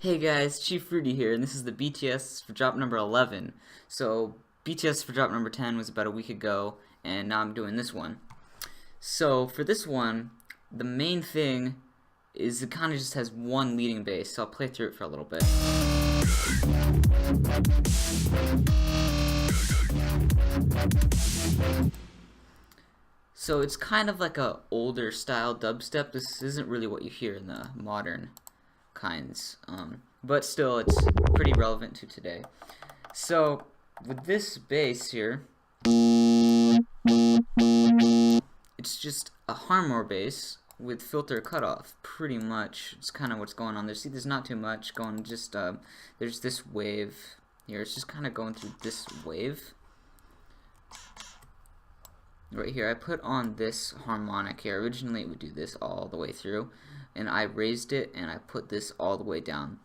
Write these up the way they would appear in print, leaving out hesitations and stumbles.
Hey guys, Chief Fruity here, and this is the BTS for drop number 11. So, BTS for drop number 10 was about a week ago, and now I'm doing this one. So, for this one, the main thing is it kind of just has one leading bass, so I'll play through it for a little bit. So, it's kind of like a older style dubstep. This isn't really what you hear in the modern kinds, but still it's pretty relevant to today. So with this bass here, it's just a Harmor bass with filter cutoff, pretty much. It's kind of what's going on there. See, there's not too much going, just there's this wave here. It's just kind of going through this wave right here. I put on this harmonic here. Originally it would do this all the way through, and I raised it and I put this all the way down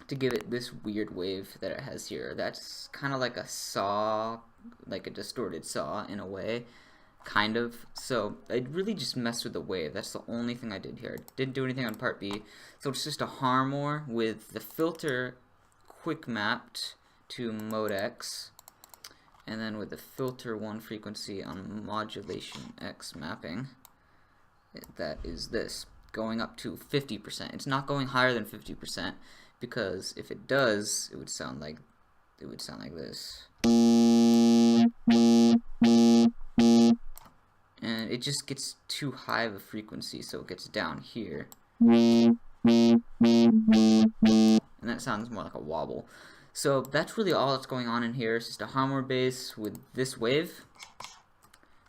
to give it this weird wave that it has here. That's kind of like a saw, like a distorted saw in a way, kind of. So I really just messed with the wave. That's the only thing I did here. I didn't do anything on part B. So it's just a Harmor with the filter quick mapped to mode X, and then with the filter 1 frequency on modulation X mapping. That is this, going up to 50%. It's not going higher than 50%, because if it does, it would sound like this. And it just gets too high of a frequency, so it gets down here. And that sounds more like a wobble. So that's really all that's going on in here. It's just a Harmor bass with this wave,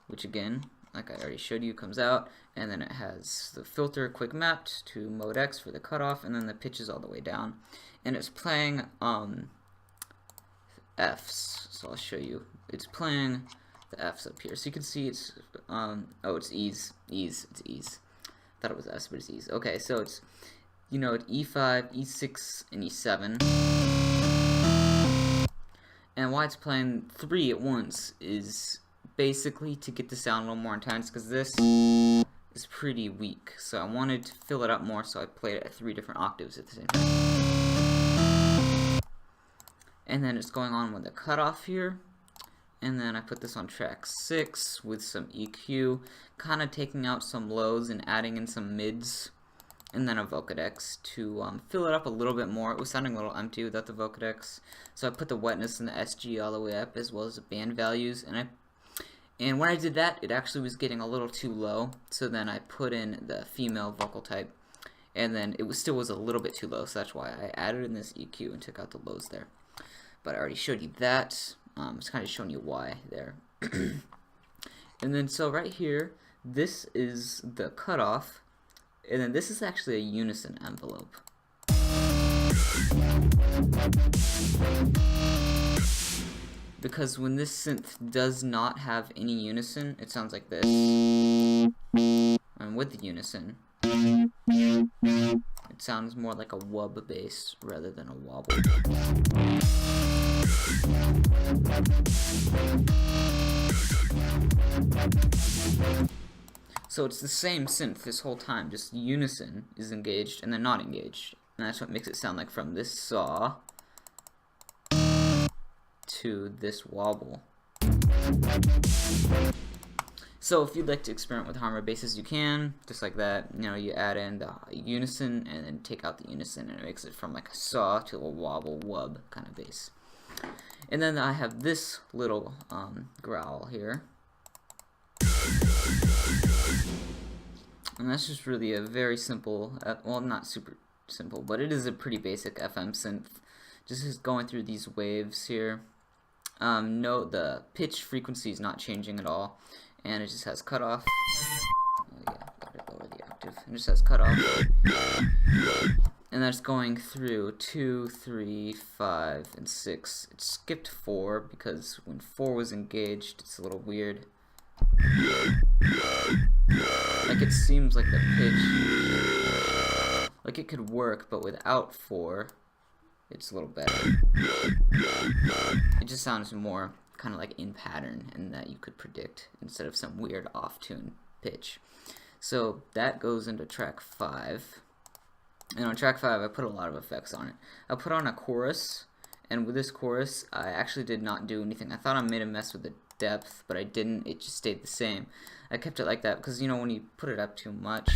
which again, like I already showed you, comes out, and then it has the filter quick mapped to mode X for the cutoff, and then the pitch is all the way down, and it's playing Fs. So I'll show you. It's playing the Fs up here, so you can see it's it's E's. It's E's. I thought it was S, but it's E's. Okay, so it's, you know, at E5, E6, and E7. And why it's playing 3 at once is basically to get the sound a little more intense, because this is pretty weak. So I wanted to fill it up more, so I played it at 3 different octaves at the same time. And then it's going on with the cutoff here. And then I put this on track 6 with some EQ, kind of taking out some lows and adding in some mids. And then a Vocodex to fill it up a little bit more. It was sounding a little empty without the Vocodex, so I put the wetness and the SG all the way up, as well as the band values. And when I did that, it actually was getting a little too low. So then I put in the female vocal type, and then it still was a little bit too low. So that's why I added in this EQ and took out the lows there. But I already showed you that. It's kind of showing you why there. And then so right here, this is the cutoff. And then this is actually a unison envelope. Because when this synth does not have any unison, it sounds like this. And with the unison, it sounds more like a wub bass rather than a wobble. So it's the same synth this whole time, just unison is engaged and then not engaged. And that's what makes it sound like from this saw to this wobble. So if you'd like to experiment with Harmor basses, you can, just like that. You know, you add in the unison and then take out the unison, and it makes it from like a saw to a wobble wub kind of bass. And then I have this little growl here. And that's just really a very simple, well, not super simple, but it is a pretty basic FM synth. Just going through these waves here. Note the pitch frequency is not changing at all, and it just has cutoff. Oh yeah, gotta lower the octave. It just has cutoff. And that's going through 2, 3, 5, and 6. It skipped 4 because when 4 was engaged, it's a little weird. Like it seems like the pitch, like it could work, but without 4, it's a little better. It just sounds more kind of like in pattern, and that you could predict instead of some weird off-tune pitch. So that goes into track 5. And on track 5, I put a lot of effects on it. I put on a chorus, and with this chorus, I actually did not do anything. I thought I made a mess with the depth, but I didn't. It just stayed the same. I kept it like that because, you know, when you put it up too much,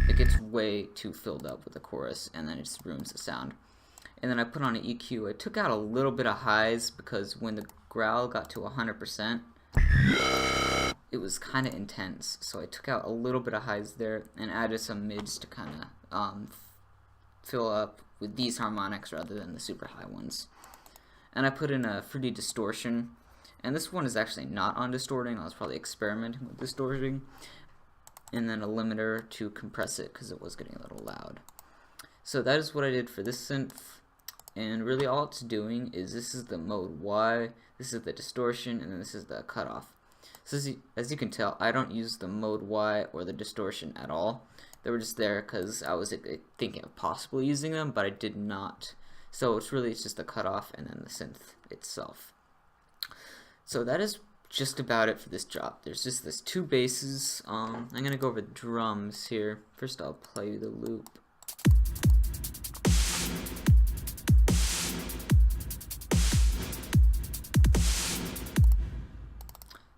it gets way too filled up with the chorus, and then it just ruins the sound. And then I put on an EQ. I took out a little bit of highs because when the growl got to 100%, it was kind of intense, so I took out a little bit of highs there and added some mids to kind of fill up with these harmonics rather than the super high ones. And I put in a fruity distortion, and this one is actually not on distorting. I was probably experimenting with distorting, and then a limiter to compress it because it was getting a little loud. So that is what I did for this synth, and really all it's doing is this is the mode Y, this is the distortion, and then this is the cutoff. So as you can tell, I don't use the mode Y or the distortion at all. They were just there because I was thinking of possibly using them, but I did not. So it's just the cutoff and then the synth itself. So that is just about it for this drop. There's just this 2 basses. I'm going to go over the drums here. First I'll play the loop.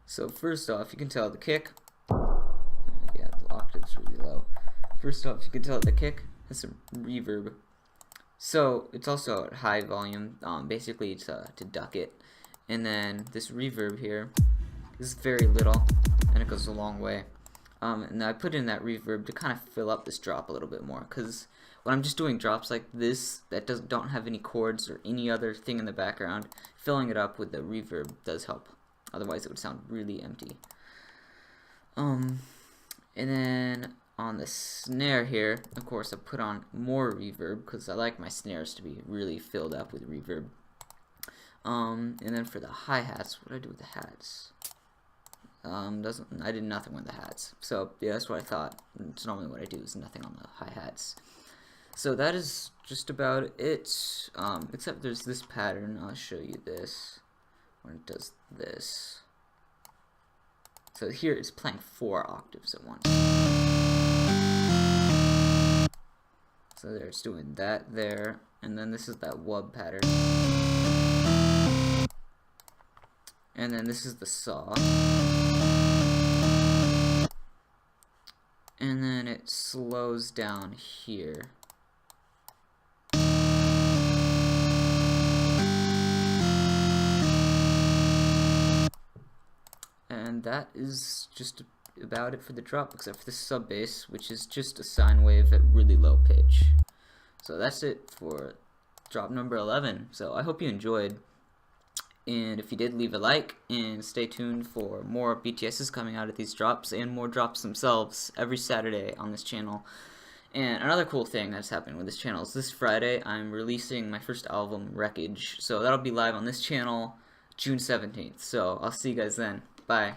So first off, you can tell the kick, yeah, the octave's really low. First off, you can tell the kick has some reverb. So it's also at high volume, basically to duck it. And then this reverb here is very little, and it goes a long way. And I put in that reverb to kind of fill up this drop a little bit more, because when I'm just doing drops like this that don't have any chords or any other thing in the background, filling it up with the reverb does help. Otherwise it would sound really empty. And then on the snare here, of course, I put on more reverb because I like my snares to be really filled up with reverb. And then for the hi-hats, what did I do with the hats? I did nothing with the hats. So yeah, that's what I thought. It's normally what I do is nothing on the hi-hats. So that is just about it. Except there's this pattern. I'll show you this. When it does this. So here it's playing 4 octaves at once. So there it's doing that there, and then this is that wub pattern. And then this is the saw. And then it slows down here. And that is just about it for the drop, except for the sub bass, which is just a sine wave at really low pitch. So that's it for drop number 11. So I hope you enjoyed, and if you did, leave a like, and stay tuned for more BTS's coming out of these drops, and more drops themselves every Saturday on this channel. And another cool thing that's happening with this channel is this Friday I'm releasing my first album, Wreckage. So that'll be live on this channel June 17th. So I'll see you guys then. Bye.